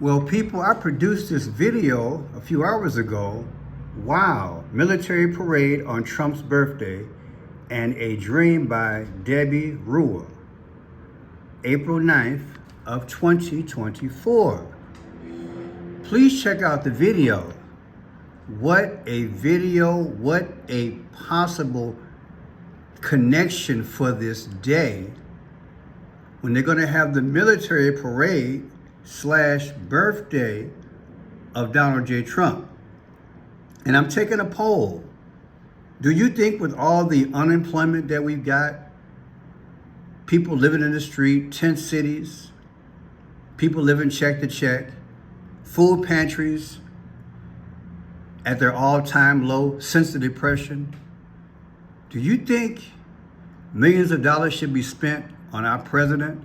Well, people, I produced this video a few hours ago. Wow, military parade on Trump's birthday and a dream by Debbie Rua, April 9th of 2024. Please check out the video. What a video, what a possible connection for this day when they're going to have the military parade / birthday of Donald J. Trump. And I'm taking a poll. Do you think with all the unemployment that we've got, people living in the street, tent cities, people living check to check, food pantries at their all-time low since the Depression, do you think millions of dollars should be spent on our president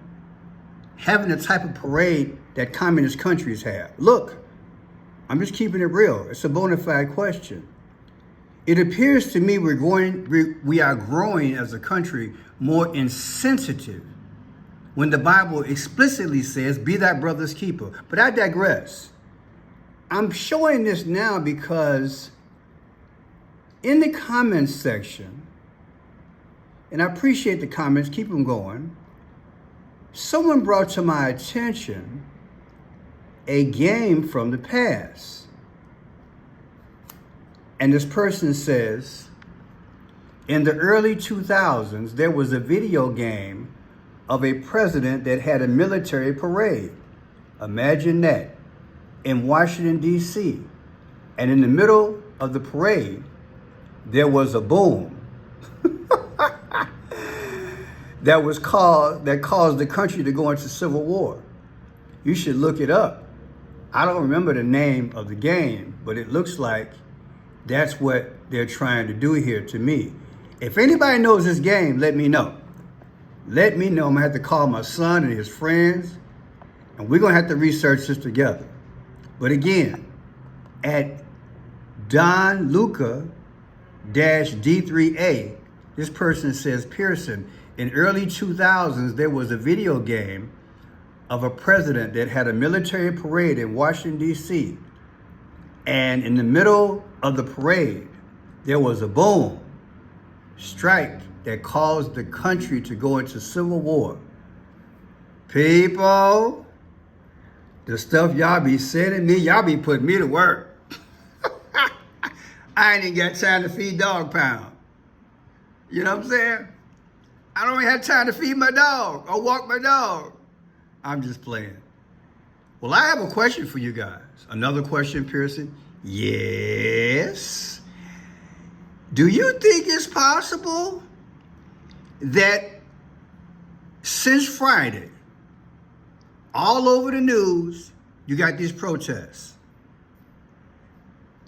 having the type of parade that communist countries have? Look, I'm just keeping it real. It's a bona fide question. It appears to me we are growing as a country more insensitive when the Bible explicitly says, be thy brother's keeper. But I digress. I'm showing this now because in the comments section, and I appreciate the comments, keep them going, someone brought to my attention a game from the past. And this person says, in the early 2000s, there was a video game of a president that had a military parade. Imagine that, in Washington, D.C. And in the middle of the parade, there was a boom that caused the country to go into civil war. You should look it up. I don't remember the name of the game, but it looks like that's what they're trying to do here to me. If anybody knows this game, let me know. Let me know. I'm gonna have to call my son and his friends, and we're gonna have to research this together. But again, at Don Luca D3A, this person says, Pearson, in early 2000s, there was a video game of a president that had a military parade in Washington, D.C. And in the middle of the parade, there was a boom, strike that caused the country to go into civil war. People, the stuff y'all be sending me, y'all be putting me to work. I ain't even got time to feed Dog Pound. You know what I'm saying? I don't even have time to feed my dog or walk my dog. I'm just playing. Well, I have a question for you guys. Another question, Pearson. Yes. Do you think it's possible that since Friday, all over the news, you got these protests?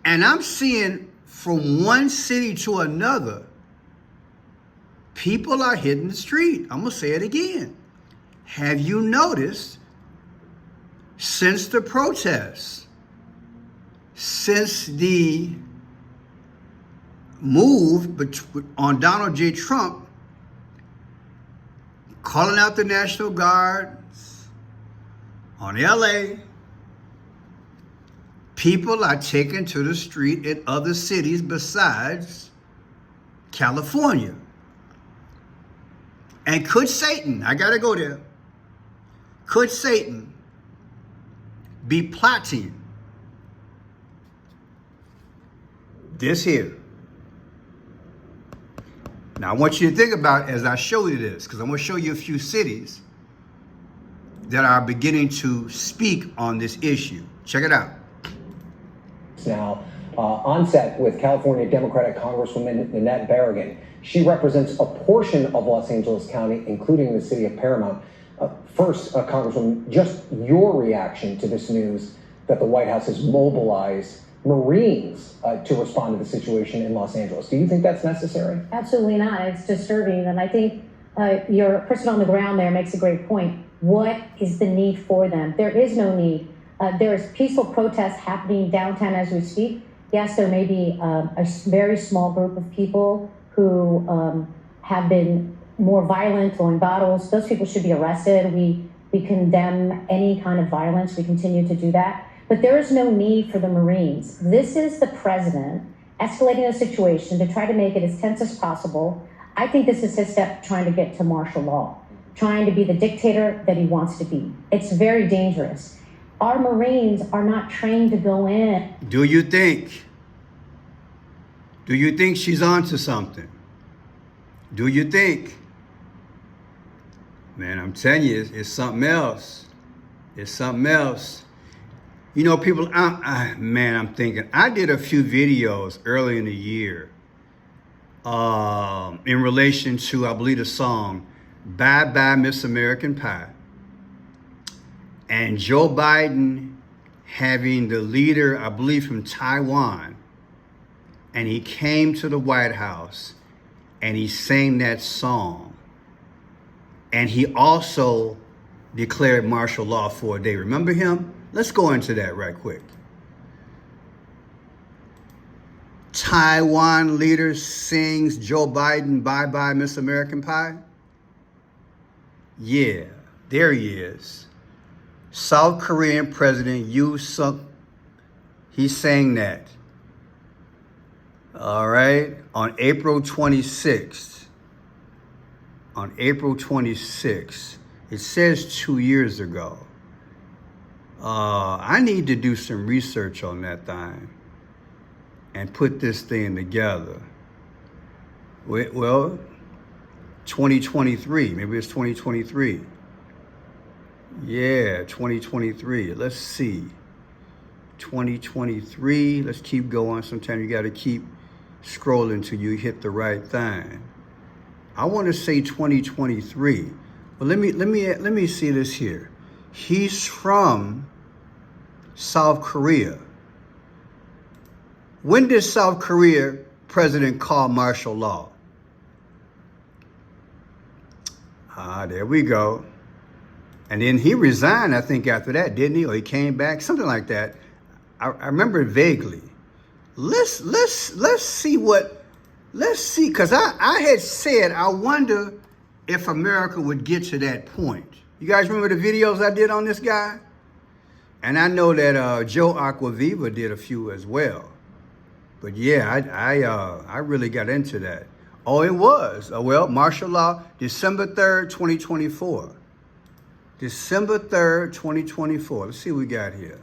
And I'm seeing from one city to another, people are hitting the street. I'm going to say it again. Have you noticed since the protests, since the move on Donald J. Trump, calling out the National Guards on LA, people are taken to the street in other cities besides California. And could Satan, I gotta go there, could Satan be plotting this here? Now I want you to think about it as I show you this, because I'm gonna show you a few cities that are beginning to speak on this issue. Check it out. Now, on set with California Democratic Congresswoman Nanette Berrigan. She represents a portion of Los Angeles County, including the city of Paramount. First, Congresswoman, just your reaction to this news that the White House has mobilized Marines to respond to the situation in Los Angeles. Do you think that's necessary? Absolutely not. It's disturbing. And I think your person on the ground there makes a great point. What is the need for them? There is no need. There is peaceful protests happening downtown as we speak. Yes, there may be a very small group of people who have been more violent, throwing bottles. Those people should be arrested. We We condemn any kind of violence. We continue to do that. But there is no need for the Marines. This is the president escalating a situation to try to make it as tense as possible. I think this is his step trying to get to martial law, trying to be the dictator that he wants to be. It's very dangerous. Our Marines are not trained to go in. Do you think she's onto something? Do you think? Man, I'm telling you, it's something else. It's something else. You know, people, I'm thinking, I did a few videos early in the year in relation to, I believe, the song, Bye Bye Miss American Pie. And Joe Biden having the leader, I believe, from Taiwan, and he came to the White House and he sang that song. And he also declared martial law for a day. Remember him? Let's go into that right quick. Taiwan leader sings Joe Biden, Bye Bye Miss American Pie. Yeah, there he is. South Korean President Yoon Suk, he sang that. All right, on April 26th. On April 26th. It says 2 years ago. I need to do some research on that thing and put this thing together. Well, 2023, maybe it's 2023. Yeah, 2023. Let's see. 2023. Let's keep going. Sometimes you got to keep scrolling till you hit the right thing. I want to say 2023. Well, let me see this here. He's from South Korea. When did South Korea president call martial law? There we go. And then he resigned, I think, after that, didn't he? Or he came back, something like that. I remember it vaguely. Let's see, because I had said, I wonder if America would get to that point. You guys remember the videos I did on this guy? And I know that Joe Aquaviva did a few as well. But yeah, I really got into that. Oh, it was. Well, martial law, December 3rd, 2024. December 3rd, 2024. Let's see what we got here.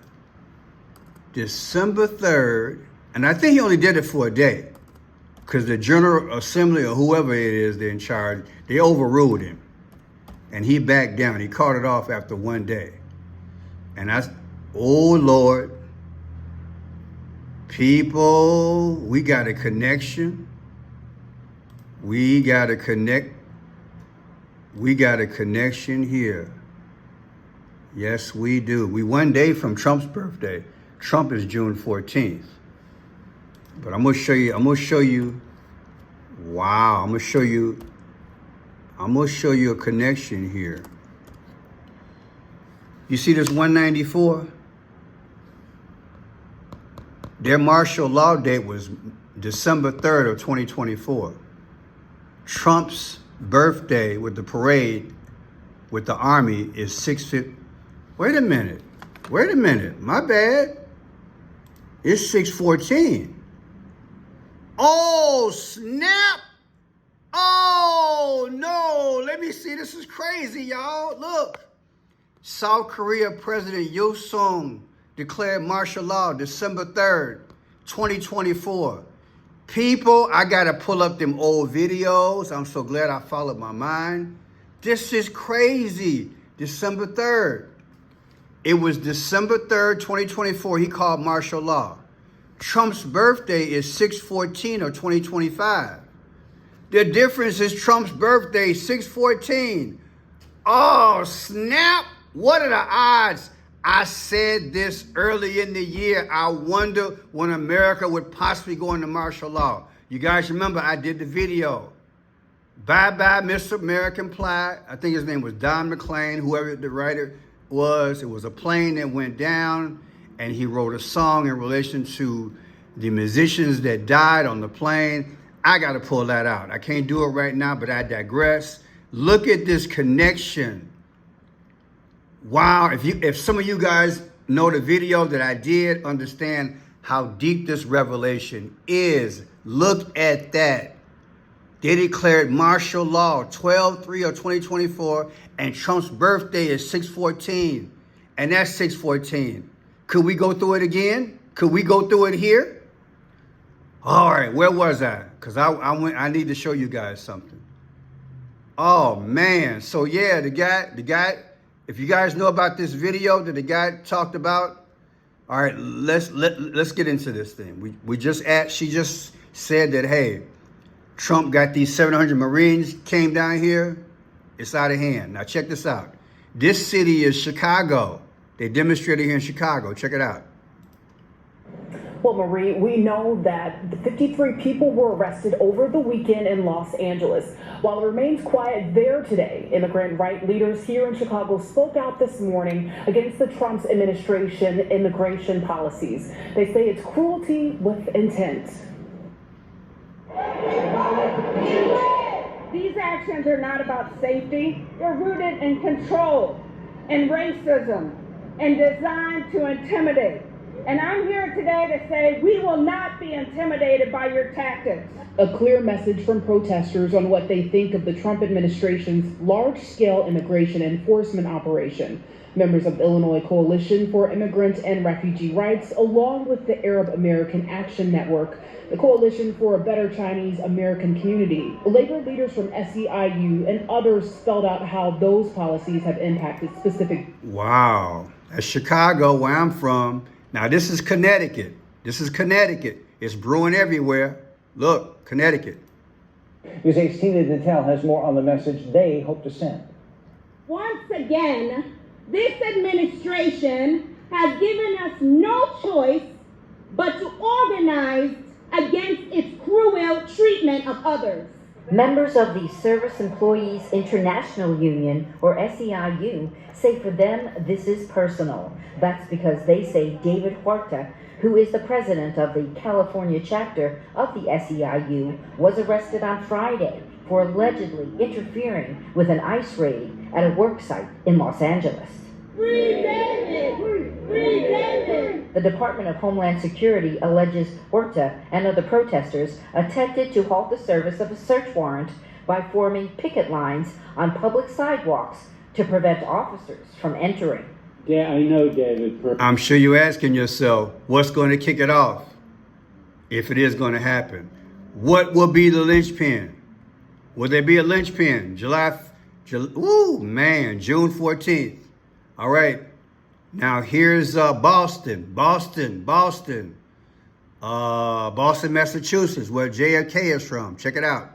December 3rd, and I think he only did it for a day because the General Assembly or whoever it is they're in charge, they overruled him. And he backed down. He called it off after one day. And oh Lord, people, we got a connection. We got a connection here. Yes, we do. We one day from Trump's birthday. Trump is June 14th. But I'm gonna show you, wow, I'm gonna show you a connection here. You see this 194? Their martial law date was December 3rd of 2024. Trump's birthday with the parade with the army is 6/5. Wait a minute, my bad. It's 6/14. Oh, snap. Oh, no, let me see, this is crazy, y'all. Look, South Korea President Yoon Suk declared martial law December 3rd, 2024. People, I got to pull up them old videos. I'm so glad I followed my mind. This is crazy. December 3rd. It was December 3rd, 2024. He called martial law. Trump's birthday is 6/14 of 2025. The difference is Trump's birthday, 6/14. Oh, snap. What are the odds? I said this early in the year. I wonder when America would possibly go into martial law. You guys remember I did the video. Bye Bye Mr. American Pie. I think his name was Don McLean, whoever the writer was. It was a plane that went down, and he wrote a song in relation to the musicians that died on the plane. I got to pull that out. I can't do it right now, but I digress. Look at this connection. Wow, if some of you guys know the video that I did, understand how deep this revelation is. Look at that. They declared martial law 12/3 of 2024, and Trump's birthday is 6/14, and that's 6/14. Could we go through it again? Could we go through it here? All right, where was I? Because I need to show you guys something. Oh man, so yeah, the guy, if you guys know about this video that the guy talked about, all right, let's get into this thing. She just said that, hey, Trump got these 700 Marines came down here. It's out of hand. Now check this out. This city is Chicago. They demonstrated here in Chicago. Check it out. Well, Marie, we know that the 53 people were arrested over the weekend in Los Angeles. While it remains quiet there today, immigrant right leaders here in Chicago spoke out this morning against the Trump's administration immigration policies. They say it's cruelty with intent. These actions are not about safety. They're rooted in control and racism and designed to intimidate. And I'm here today to say we will not be intimidated by your tactics. A clear message from protesters on what they think of the Trump administration's large-scale immigration enforcement operation. Members of the Illinois Coalition for Immigrant and Refugee Rights, along with the Arab American Action Network, the Coalition for a Better Chinese American Community, labor leaders from SEIU, and others spelled out how those policies have impacted specific. Wow, that's Chicago, where I'm from. Now this is Connecticut. It's brewing everywhere. Look, Connecticut. News 8's Tina Detel has more on the message they hope to send. Once again, this administration has given us no choice but to organize against its cruel treatment of others. Members of the Service Employees International Union, or SEIU, say for them this is personal. That's because they say David Huerta, who is the president of the California chapter of the SEIU, was arrested on Friday for allegedly interfering with an ICE raid at a work site in Los Angeles. Free David! Free David! The Department of Homeland Security alleges Huerta and other protesters attempted to halt the service of a search warrant by forming picket lines on public sidewalks to prevent officers from entering. Yeah, I know, David. I'm sure you're asking yourself, what's going to kick it off? If it is going to happen. What will be the linchpin? Will there be a linchpin? June 14th. All right. Now here's Boston, Massachusetts, where JFK is from. Check it out.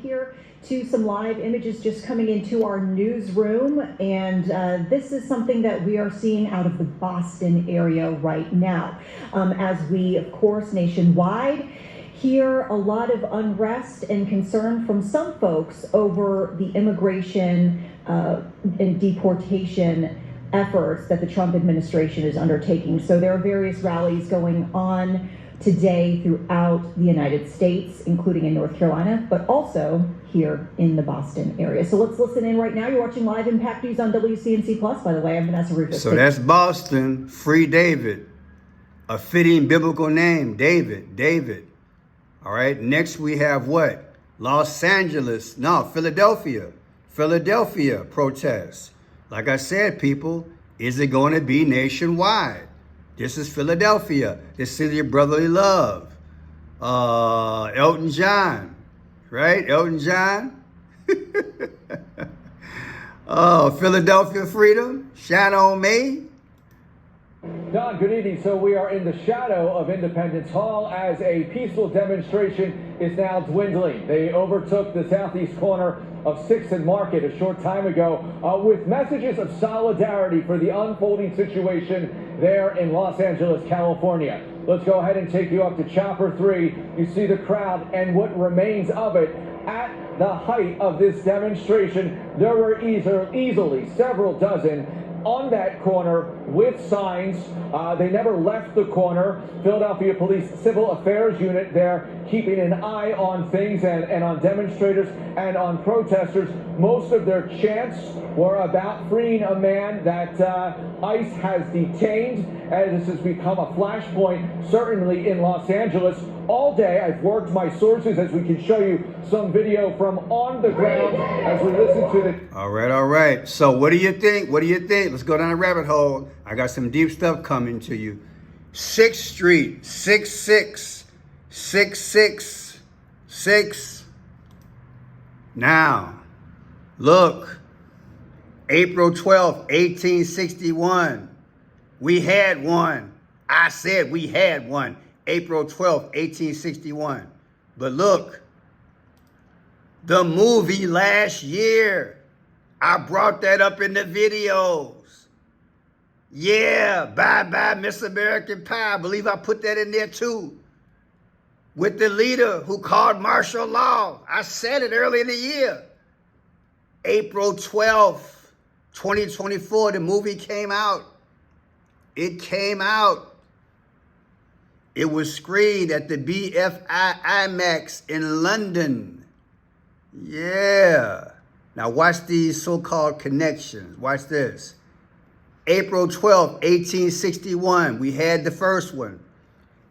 Here to some live images just coming into our newsroom, and this is something that we are seeing out of the Boston area right now. As we, of course, nationwide hear a lot of unrest and concern from some folks over the immigration and deportation efforts that the Trump administration is undertaking. So there are various rallies going on today throughout the United States, including in North Carolina, but also here in the Boston area. So let's listen in right now. You're watching Live Impact News on WCNC Plus, by the way. I'm Vanessa Rufus. So that's Boston, Free David, a fitting biblical name, David. All right, next we have what? Philadelphia protests. Like I said, people, is it going to be nationwide? This is Philadelphia, the city of brotherly love. Elton John, right? Elton John. Oh, Philadelphia freedom, shine on me. Don, good evening. So we are in the shadow of Independence Hall as a peaceful demonstration is now dwindling. They overtook the southeast corner of 6th and Market a short time ago with messages of solidarity for the unfolding situation there in Los Angeles, California. Let's go ahead and take you up to Chopper 3. You see the crowd and what remains of it. At the height of this demonstration, there were easily several dozen on that corner with signs. They never left the corner. Philadelphia Police Civil Affairs Unit there keeping an eye on things and on demonstrators and on protesters. Most of their chants were about freeing a man that ICE has detained, and this has become a flashpoint, certainly in Los Angeles. All day, I've worked my sources as we can show you some video from on the ground as we listen to the... All right. So what do you think? Let's go down a rabbit hole. I got some deep stuff coming to you. 6th Street, 66666. Now, look, April 12th, 1861. We had one. I said we had one. April 12th, 1861. But look, the movie last year, I brought that up in the videos. Yeah, Bye Bye Miss American Pie. I believe I put that in there too. With the leader who called martial law. I said it early in the year. April 12th, 2024, the movie came out. It came out. It was screened at the BFI IMAX in London. Yeah. Now watch these so-called connections. Watch this. April 12th, 1861. We had the first one.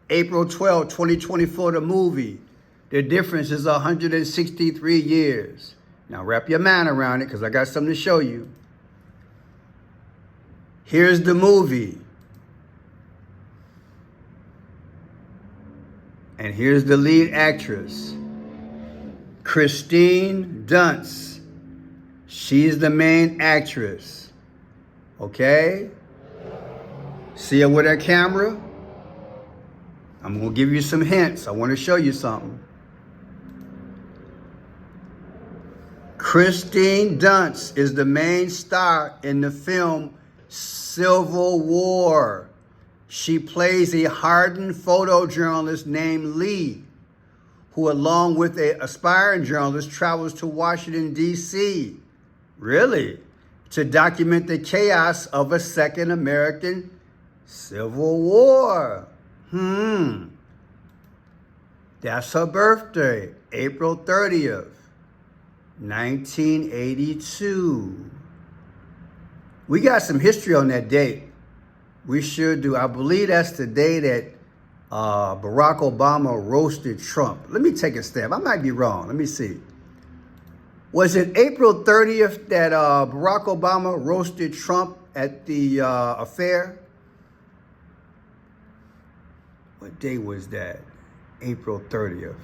April 12th, 2024, the movie. The difference is 163 years. Now wrap your mind around it because I got something to show you. Here's the movie. And here's the lead actress, Kristen Dunst. She's the main actress. Okay? See her with her camera? I'm going to give you some hints. I want to show you something. Kristen Dunst is the main star in the film Civil War. She plays a hardened photojournalist named Lee, who along with an aspiring journalist travels to Washington, D.C. Really? To document the chaos of a second American Civil War. That's her birthday, April 30th, 1982. We got some history on that date. We sure do. I believe that's the day that Barack Obama roasted Trump. Let me take a stab. I might be wrong. Let me see. Was it April 30th that Barack Obama roasted Trump at the affair? What day was that? April 30th.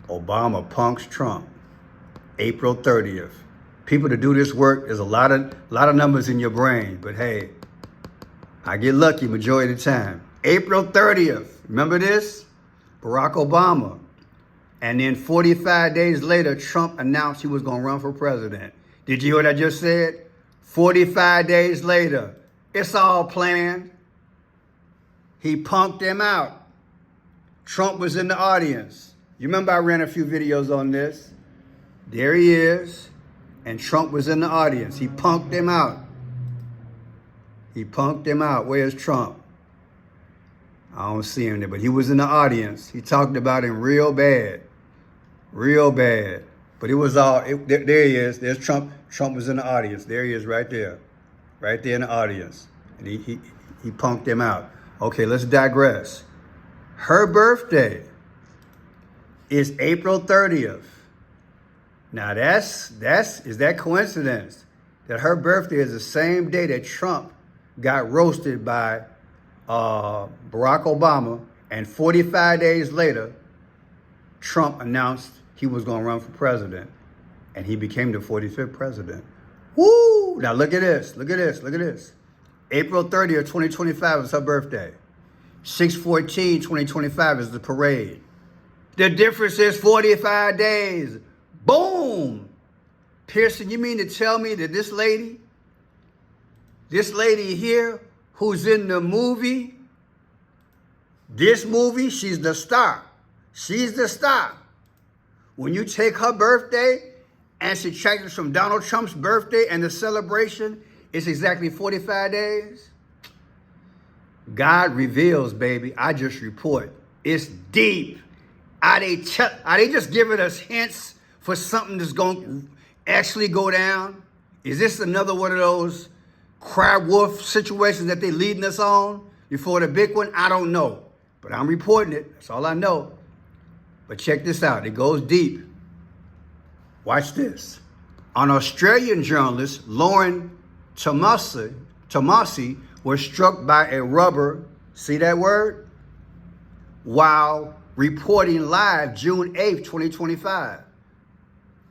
Obama punks Trump. April 30th. People to do this work, there's a lot of numbers in your brain, but hey, I get lucky majority of the time. April 30th, remember this? Barack Obama. And then 45 days later, Trump announced he was going to run for president. Did you hear what I just said? 45 days later, it's all planned. He punked him out. Trump was in the audience. You remember I ran a few videos on this? There he is. And Trump was in the audience. He punked him out. Where's Trump? I don't see him there, but he was in the audience. He talked about him real bad. But it was all, there he is. There's Trump. Trump was in the audience. There he is right there. Right there in the audience. And he punked him out. Okay, let's digress. Her birthday is April 30th. Now is that coincidence that her birthday is the same day that Trump got roasted by Barack Obama, and 45 days later, Trump announced he was going to run for president, and he became the 45th president. Woo! Now look at this. April 30th, 2025 is her birthday. 6/14/2025 is the parade. The difference is 45 days. Boom! Pearson, you mean to tell me that this lady here who's in the movie, she's the star. When you take her birthday and subtract it from Donald Trump's birthday and the celebration, it's exactly 45 days. God reveals, baby. I just report. It's deep. Are they just giving us hints for something that's going to actually go down? Is this another one of those cry wolf situations that they're leading us on before the big one? I don't know. But I'm reporting it. That's all I know. But check this out. It goes deep. Watch this. An Australian journalist, Lauren Tomasi, was struck by a rubber, see that word? While reporting live June 8th, 2025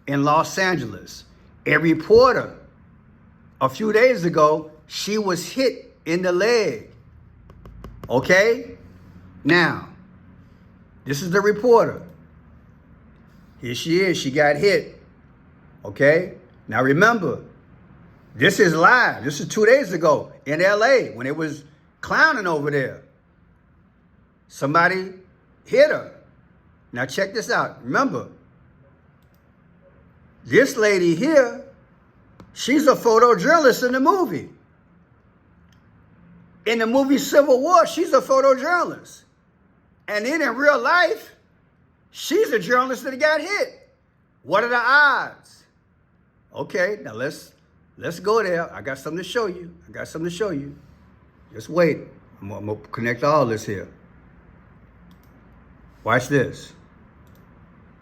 in Los Angeles. A reporter, a few days ago, she was hit in the leg. Okay? Now, this is the reporter. Here she is. She got hit. Okay? Now remember, this is live. This is 2 days ago in LA when it was clowning over there. Somebody hit her. Now check this out. Remember, this lady here, she's a photojournalist in the movie. In the movie Civil War, she's a photojournalist. And then in real life, she's a journalist that got hit. What are the odds? Okay, now let's go there. I got something to show you. Just wait. I'm going to connect all this here. Watch this.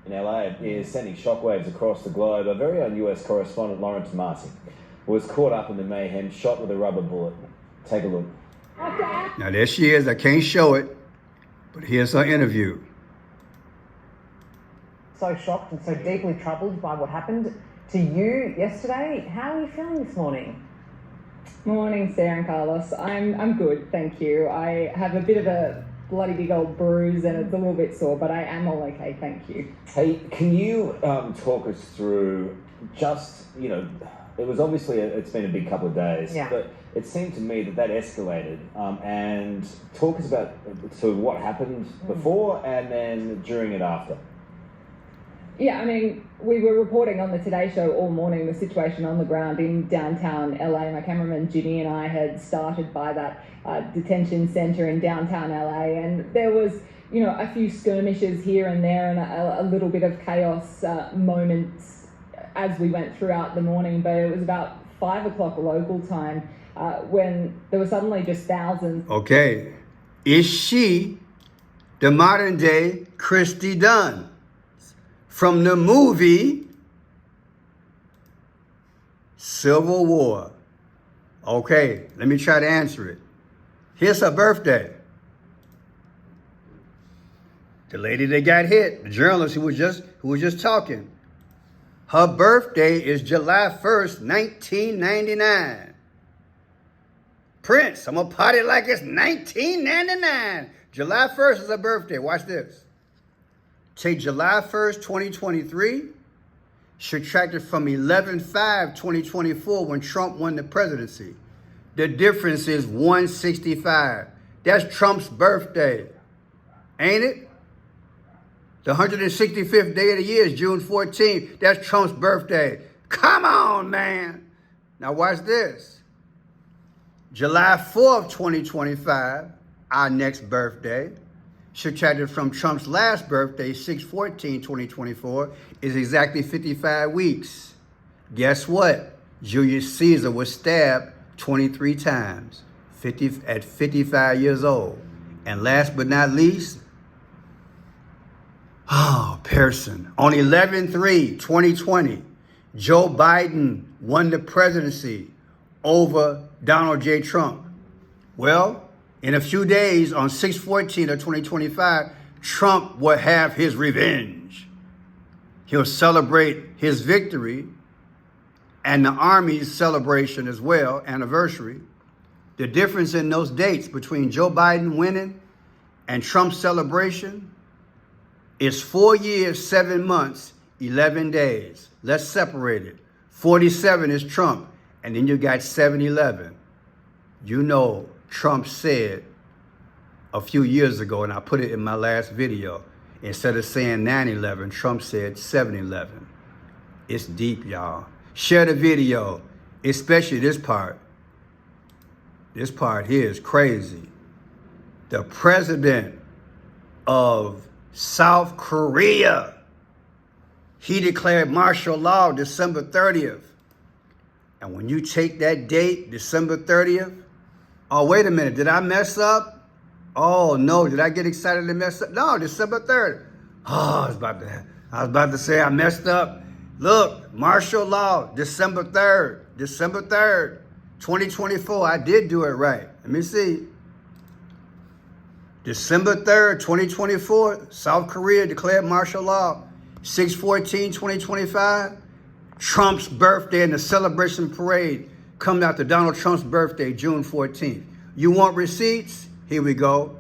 In LA is sending shockwaves across the globe. A very own US correspondent, Lauren Tomasi, was caught up in the mayhem, shot with a rubber bullet. Take a look. Now there she is. I can't show it, but here's her interview. So shocked and so deeply troubled by what happened to you yesterday. How are you feeling this morning? Morning, Sarah and Carlos. I'm good, thank you. I have a bit of a bloody big old bruise and it's a little bit sore, but I am all okay, thank you. Hey, can you talk us through just, it was obviously, it's been a big couple of days, yeah. But it seemed to me that escalated. And talk us about what happened before and then during and after. Yeah, I mean, we were reporting on the Today Show all morning the situation on the ground in downtown LA. My cameraman Ginny and I had started by that detention center in downtown LA, and there was, a few skirmishes here and there and a little bit of chaos moments as we went throughout the morning. But it was about 5 o'clock local time when there were suddenly just thousands. Okay, is she the modern day Christy Dunn from the movie Civil War? Okay, let me try to answer it. Here's her birthday. The lady that got hit, the journalist who was just talking. Her birthday is July 1st, 1999. Prince, I'm gonna party like it's 1999. July 1st is her birthday. Watch this. Take July 1st, 2023, subtract it from 11/5/2024 when Trump won the presidency. The difference is 165. That's Trump's birthday, ain't it? The 165th day of the year is June 14th. That's Trump's birthday. Come on, man. Now watch this. July 4th, 2025, our next birthday, subtracted from Trump's last birthday, 6/14/2024, is exactly 55 weeks. Guess what? Julius Caesar was stabbed 23 times at 55 years old. And last but not least, Pearson. On 11/3/2020, Joe Biden won the presidency over Donald J. Trump. Well, in a few days, on 6/14/2025, Trump will have his revenge. He'll celebrate his victory and the Army's celebration as well, anniversary. The difference in those dates between Joe Biden winning and Trump's celebration is 4 years, 7 months, 11 days. Let's separate it. 47 is Trump, and then you got 7/11. Trump said a few years ago, and I put it in my last video, instead of saying 9/11, Trump said 7/11. It's deep, y'all. Share the video, especially this part. This part here is crazy. The president of South Korea, he declared martial law December 30th. And when you take that date, December 30th, oh, wait a minute, did I mess up? Oh, no, did I get excited and mess up? No, December 3rd. Oh, I was about to say I messed up. Look, martial law, December 3rd, 2024. I did do it right. Let me see. December 3rd, 2024, South Korea declared martial law. 6/14/2025, Trump's birthday and the celebration parade coming after Donald Trump's birthday, June 14th. You want receipts? Here we go.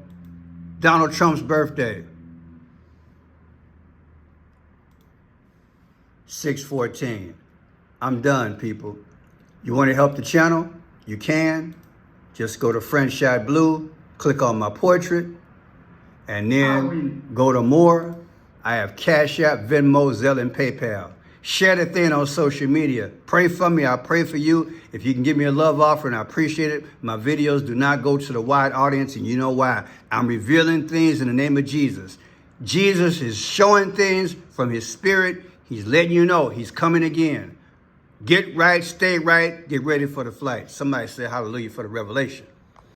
Donald Trump's birthday. 6/14. I'm done, people. You want to help the channel? You can. Just go to Friendshot Blue, click on my portrait, and then go to more. I have Cash App, Venmo, Zelle, and PayPal. Share the thing on social media. Pray for me. I pray for you. If you can give me a love offering, I appreciate it. My videos do not go to the wide audience, and you know why. I'm revealing things in the name of Jesus. Jesus is showing things from his spirit. He's letting you know he's coming again. Get right, stay right, get ready for the flight. Somebody say hallelujah for the revelation.